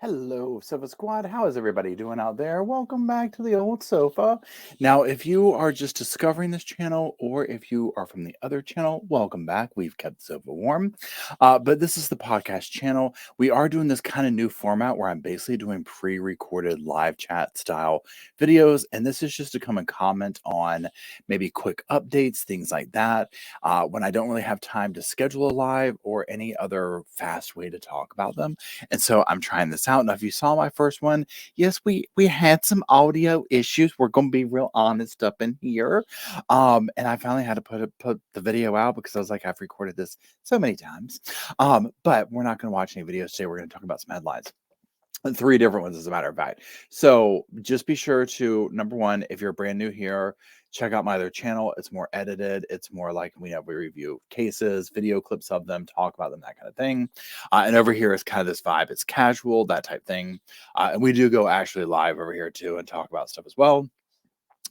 Hello, Sofa Squad. How is everybody doing out there? Welcome back to the old sofa. Now, if you are just discovering this channel or if you are from the other channel, welcome back. We've kept the sofa warm. But this is the podcast channel. We are doing this kind of new format where I'm basically doing pre-recorded live chat style videos. And this is just to come and comment on maybe quick updates, things like that. When I don't really have time to schedule a live or any other fast way to talk about them. And so I'm trying this out. Now, if you saw my first one, yes, we had some audio issues. We're going to be real honest up in here. And I finally had to put the video out because I was like, I've recorded this so many times. But we're not going to watch any videos today. We're going to talk about some headlines. 3 different ones, as a matter of fact. So just be sure to, number one, if you're brand new here, check out my other channel. It's more edited. It's more like we review cases, video clips of them, talk about them, that kind of thing. And over here is kind of this vibe. It's casual, that type thing. And we do go actually live over here too and talk about stuff as well.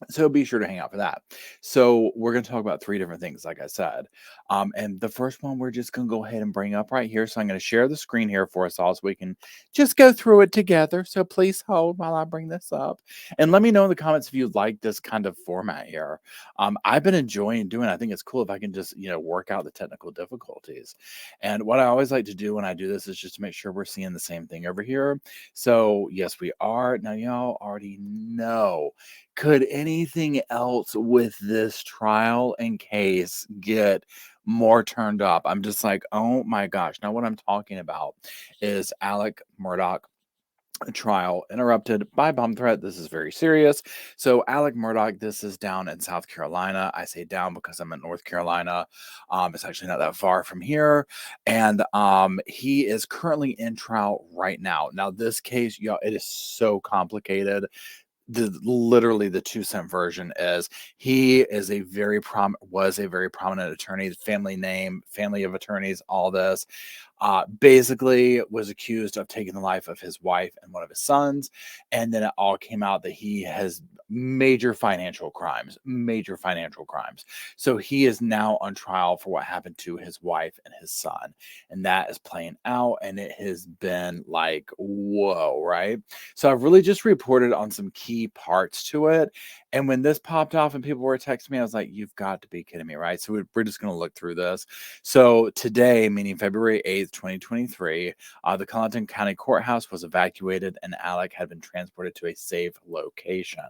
So be sure to hang out for that. So we're going to talk about 3 different things, like I said. And the first one we're just going to go ahead and bring up right here. So I'm going to share the screen here for us all so we can just go through it together. So please hold while I bring this up. And let me know in the comments if you like this kind of format here. I've been enjoying doing it. I think it's cool if I can just, work out the technical difficulties. And what I always like to do when I do this is just to make sure we're seeing the same thing over here. So yes, we are. Now, y'all already know. Could anything else with this trial and case get more turned up? I'm just like, oh my gosh. Now, what I'm talking about is Alec Murdaugh trial interrupted by bomb threat. This is very serious. So Alec Murdaugh, this is down in South Carolina. I say down because I'm in North Carolina. It's actually not that far from here. And he is currently in trial right now. Now, this case, y'all, it is so complicated. Literally the 2-cent version is he is was a very prominent attorney, family name, family of attorneys, all this. Basically was accused of taking the life of his wife and one of his sons. And then it all came out that he has major financial crimes. So he is now on trial for what happened to his wife and his son. And that is playing out. And it has been like, whoa, right? So I've really just reported on some key parts to it. And when this popped off and people were texting me, I was like, you've got to be kidding me, right? So we're just going to look through this. So today, meaning February 8th, 2023, the Colleton County Courthouse was evacuated and Alec had been transported to a safe location.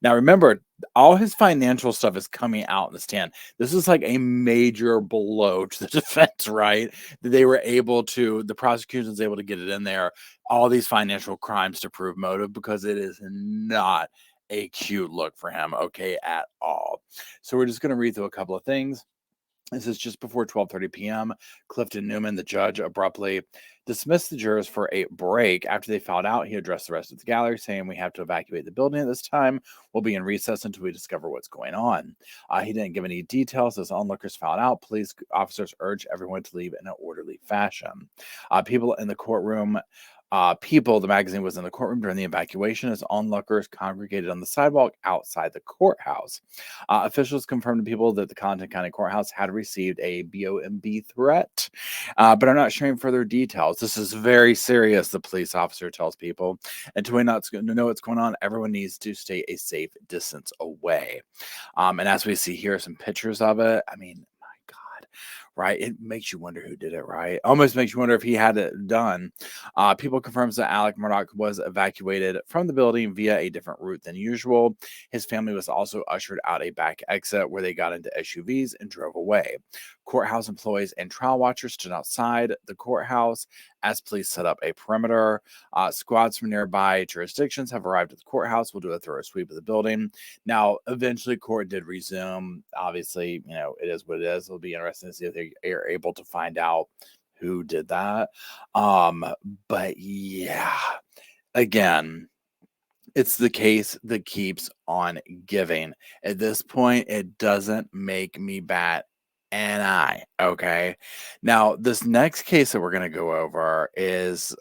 Now, remember, all his financial stuff is coming out in the stand. This is like a major blow to the defense, right? That the prosecution was able to get it in there, all these financial crimes to prove motive, because it is not a cute look for him, okay, at all. So we're just going to read through a couple of things. This is just before 12:30 p.m. Clifton Newman, the judge, abruptly dismissed the jurors for a break. After they filed out, he addressed the rest of the gallery, saying, "We have to evacuate the building at this time. We'll be in recess until we discover what's going on." He didn't give any details. As onlookers filed out, police officers urged everyone to leave in an orderly fashion. People in the courtroom the magazine was in the courtroom during the evacuation as onlookers congregated on the sidewalk outside the courthouse. Officials confirmed to people that the Colleton County Courthouse had received a BOMB threat, but are not sharing further details. This is very serious, the police officer tells people. And to know what's going on, everyone needs to stay a safe distance away. And as we see here, some pictures of it. I mean, my God, right? It makes you wonder who did it, right? Almost makes you wonder if he had it done. People confirms that Alec Murdaugh was evacuated from the building via a different route than usual. His family was also ushered out a back exit where they got into SUVs and drove away. Courthouse employees and trial watchers stood outside the courthouse as police set up a perimeter. Squads from nearby jurisdictions have arrived at the courthouse. We'll do a thorough sweep of the building. Now, eventually, court did resume. Obviously, it is what it is. It'll be interesting to see if they are able to find out who did that. But yeah, again, it's the case that keeps on giving. At this point, it doesn't make me bat an eye. Okay. Now, this next case that we're going to go over is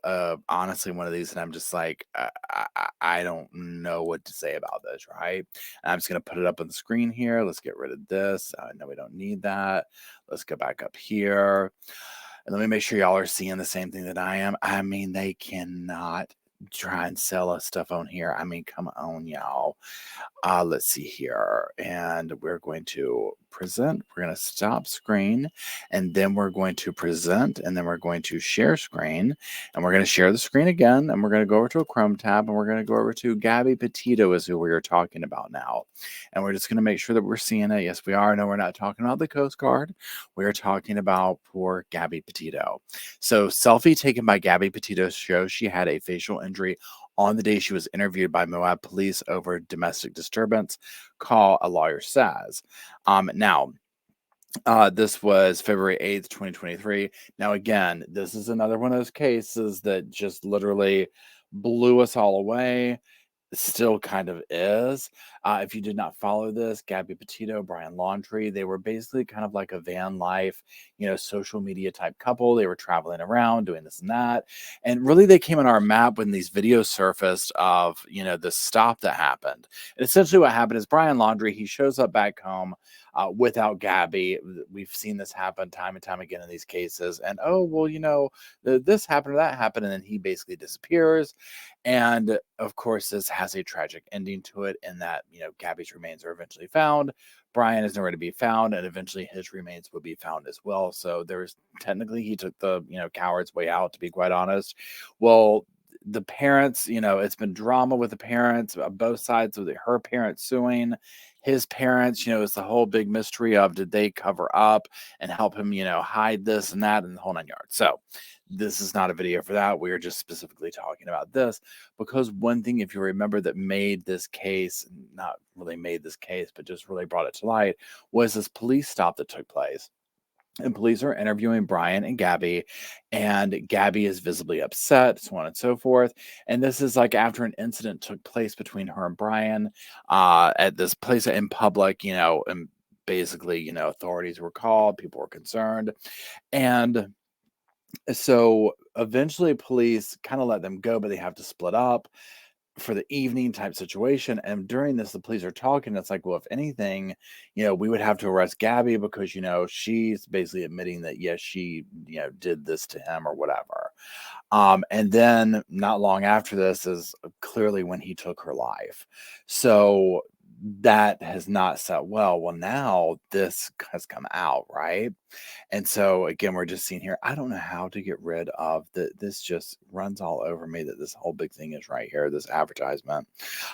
honestly one of these, and I'm just like, I don't know what to say about this, right? And I'm just going to put it up on the screen here. Let's get rid of this. No, we don't need that. Let's go back up here. And let me make sure y'all are seeing the same thing that I am. I mean, they cannot try and sell us stuff on here. I mean, come on, y'all. Let's see here. And we're going to present. We're going to stop screen. And then we're going to present. And then we're going to share screen. And we're going to share the screen again. And we're going to go over to a Chrome tab. And we're going to go over to Gabby Petito is who we are talking about now. And we're just going to make sure that we're seeing it. Yes, we are. No, we're not talking about the Coast Guard. We are talking about poor Gabby Petito. So selfie taken by Gabby Petito shows she had a facial injury on the day she was interviewed by Moab police over domestic disturbance call, a lawyer says. This was February 8th, 2023. Now, again, this is another one of those cases that just literally blew us all away. Still kind of is. If you did not follow this, Gabby Petito, Brian Laundrie, they were basically kind of like a van life, social media type couple. They were traveling around doing this and that. And really they came on our map when these videos surfaced of, the stop that happened. And essentially what happened is Brian Laundrie, he shows up back home without Gabby. We've seen this happen time and time again in these cases. And, this happened or that happened. And then he basically disappears. And of course, this has a tragic ending to it in that, Gabby's remains are eventually found. Brian is nowhere to be found, and eventually his remains would be found as well. So there's technically he took the, coward's way out, to be quite honest. Well, the parents, it's been drama with the parents, both sides with her parents suing his parents, it's the whole big mystery of did they cover up and help him, hide this and that and the whole 9 yards. So this is not a video for that. We are just specifically talking about this because one thing, if you remember, that made this case, not really made this case, but just really brought it to light, was this police stop that took place. And police are interviewing Brian and Gabby, and Gabby is visibly upset, so on and so forth. And this is like after an incident took place between her and Brian at this place in public, and basically, authorities were called, people were concerned. And so eventually police kind of let them go, but they have to split up for the evening type situation. And during this, the police are talking. It's like, well, if anything, we would have to arrest Gabby because, she's basically admitting that, yes, she, did this to him or whatever. And then not long after this is clearly when he took her life. So that has not set well. Well, now this has come out, right? And so again, we're just seeing here, I don't know how to get rid of this just runs all over me that this whole big thing is right here, this advertisement.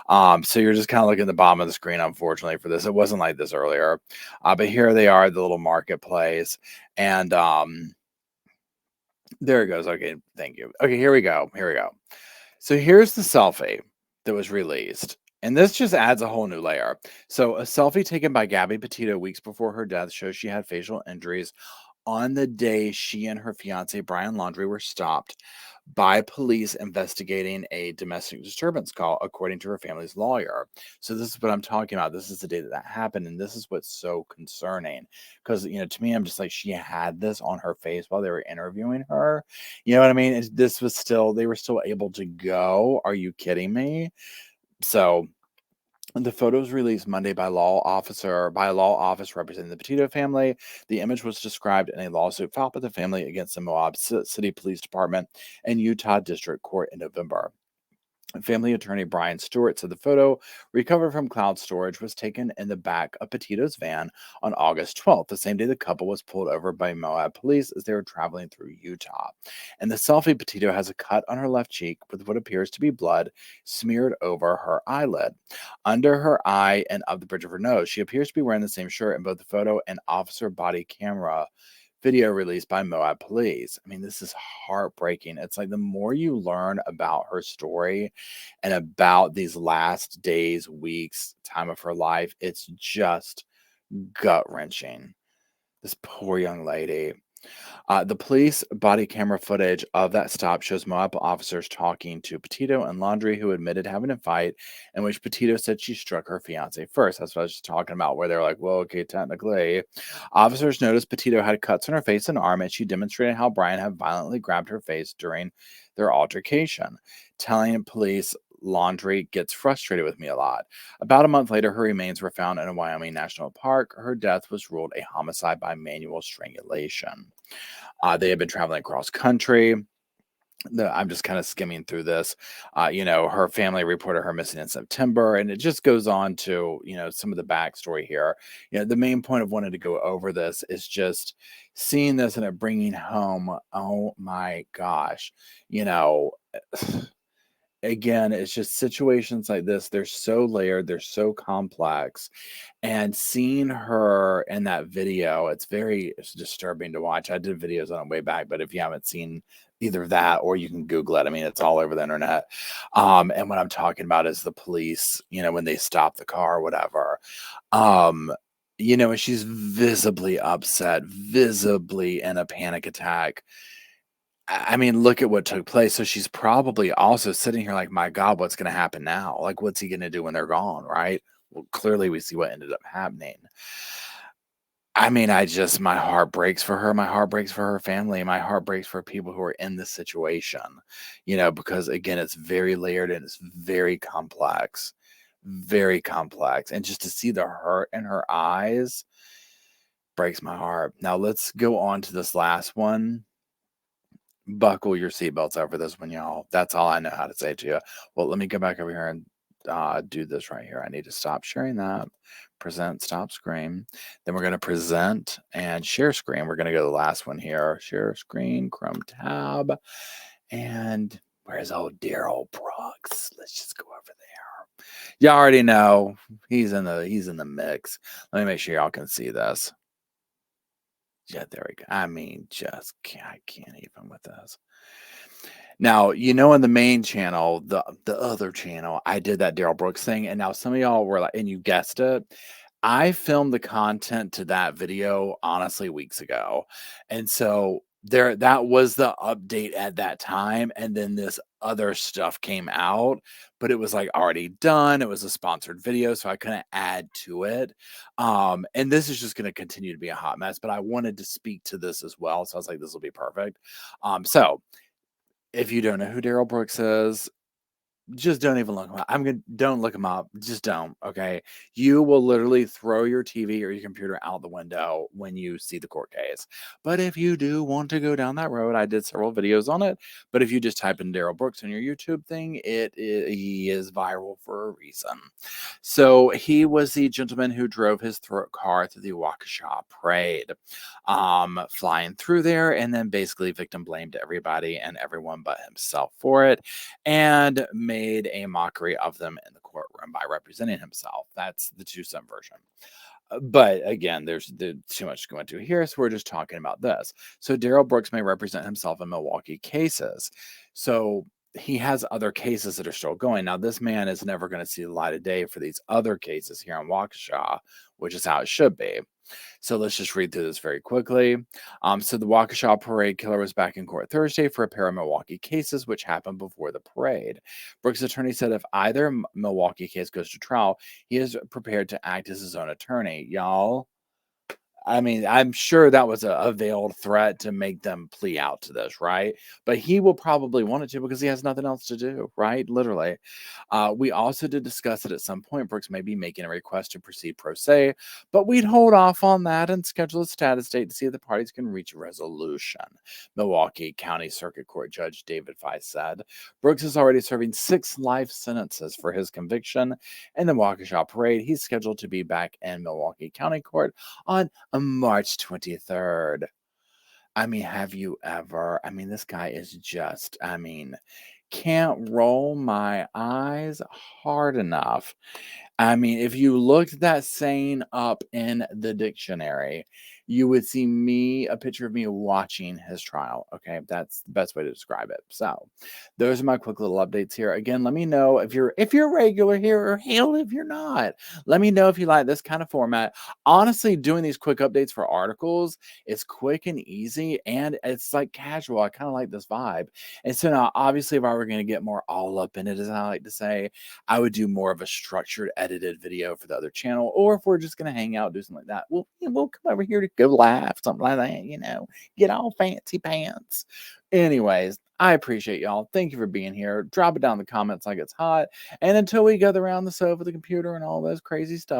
So you're just kind of looking at the bottom of the screen, unfortunately, for this. It wasn't like this earlier. But here they are, the little marketplace. And there it goes. Okay, thank you. Okay, here we go. So here's the selfie that was released. And this just adds a whole new layer. So a selfie taken by Gabby Petito weeks before her death shows she had facial injuries on the day she and her fiance, Brian Laundrie, were stopped by police investigating a domestic disturbance call, according to her family's lawyer. So this is what I'm talking about. This is the day that happened. And this is what's so concerning because, to me, I'm just like, she had this on her face while they were interviewing her. You know what I mean? They were still able to go. Are you kidding me? So the photos released Monday by a law office representing the Petito family. The image was described in a lawsuit filed by the family against the Moab City Police Department and Utah District Court in November. Family attorney Brian Stewart said the photo, recovered from cloud storage, was taken in the back of Petito's van on August 12th, the same day the couple was pulled over by Moab police as they were traveling through Utah. In the selfie, Petito has a cut on her left cheek with what appears to be blood smeared over her eyelid. Under her eye and up the bridge of her nose, she appears to be wearing the same shirt in both the photo and officer body camera video released by Moab police. I mean, this is heartbreaking. It's like the more you learn about her story and about these last days, weeks, time of her life, it's just gut wrenching. This poor young lady. The police body camera footage of that stop shows Moab officers talking to Petito and Laundrie, who admitted having a fight in which Petito said she struck her fiance first. That's what I was just talking about, where they're like, well, okay, technically. Officers noticed Petito had cuts on her face and arm, and she demonstrated how Brian had violently grabbed her face during their altercation, telling police Laundrie gets frustrated with me a lot. About a month later, her remains were found in a Wyoming national park. Her death was ruled a homicide by manual strangulation. They had been traveling across country. I'm just kind of skimming through this. Her family reported her missing in September, and it just goes on to, some of the backstory here. The main point of wanting to go over this is just seeing this and it bringing home, oh my gosh, you know, again, it's just situations like this. They're so layered, they're so complex. And seeing her in that video, it's disturbing to watch. I did videos on it way back, but if you haven't seen either that or you can Google it, I mean, it's all over the internet. And what I'm talking about is the police, when they stop the car or whatever. Um, and she's visibly upset, visibly in a panic attack. I mean, look at what took place. So she's probably also sitting here like, my God, what's going to happen now? Like, what's he going to do when they're gone? Right. Well, clearly we see what ended up happening. I mean, my heart breaks for her. My heart breaks for her family. My heart breaks for people who are in this situation, because again, it's very layered and it's very complex, very complex. And just to see the hurt in her eyes breaks my heart. Now let's go on to this last one. Buckle your seatbelts over this one, y'all. That's all I know how to say to you. Well, let me go back over here and do this right here. I need to stop sharing that. Present, stop screen. Then we're going to present and share screen. We're going to go to the last one here. Share screen, Chrome tab. And where's old Darrell Brooks? Let's just go over there. Y'all already know he's in the mix. Let me make sure y'all can see this. Yeah, there we go. I mean, I can't even with this. Now, in the main channel, the other channel, I did that Darrell Brooks thing, and now some of y'all were like, and you guessed it, I filmed the content to that video honestly weeks ago. And so that was the update at that time. And then this other stuff came out, but it was like already done. It was a sponsored video, so I couldn't add to it. And this is just going to continue to be a hot mess, but I wanted to speak to this as well. So I was like, this will be perfect. So if you don't know who Darrell Brooks is, just don't even look him up. Don't look him up. Just don't. Okay. You will literally throw your TV or your computer out the window when you see the court case. But if you do want to go down that road, I did several videos on it. But if you just type in Darrell Brooks on your YouTube thing, he is viral for a reason. So he was the gentleman who drove his car through the Waukesha parade, flying through there, and then basically victim blamed everybody and everyone but himself for it, and made a mockery of them in the courtroom by representing himself. That's the 2-cent version. But again, there's too much to go into here, so we're just talking about this. So Darrell Brooks may represent himself in Milwaukee cases. So he has other cases that are still going. Now, this man is never going to see the light of day for these other cases here in Waukesha, which is how it should be. So let's just read through this very quickly. So the Waukesha parade killer was back in court Thursday for a pair of Milwaukee cases, which happened before the parade. Brooks' attorney said if either Milwaukee case goes to trial, he is prepared to act as his own attorney. Y'all, I mean, I'm sure that was a veiled threat to make them plea out to this, right? But he will probably want it to because he has nothing else to do, right? Literally. We also did discuss it at some point. Brooks may be making a request to proceed pro se, but we'd hold off on that and schedule a status date to see if the parties can reach a resolution. Milwaukee County Circuit Court Judge David Fye said Brooks is already serving 6 life sentences for his conviction in the Waukesha parade. He's scheduled to be back in Milwaukee County Court on March 23rd. I mean, have you ever? I mean, this guy is just, can't roll my eyes hard enough. I mean, if you looked that saying up in the dictionary, you would see a picture of me watching his trial. Okay, that's the best way to describe it. So, those are my quick little updates here. Again, let me know if you're regular here, or hell, if you're not. Let me know if you like this kind of format. Honestly, doing these quick updates for articles is quick and easy, and it's like casual. I kind of like this vibe. And so now, obviously, if I were going to get more all up in it, as I like to say, I would do more of a structured, edited video for the other channel. Or if we're just going to hang out, do something like that, we'll come over here to go laugh, something like that, get all fancy pants. Anyways, I appreciate y'all. Thank you for being here. Drop it down in the comments like it's hot. And until we gather around the sofa, the computer, and all those crazy stuff,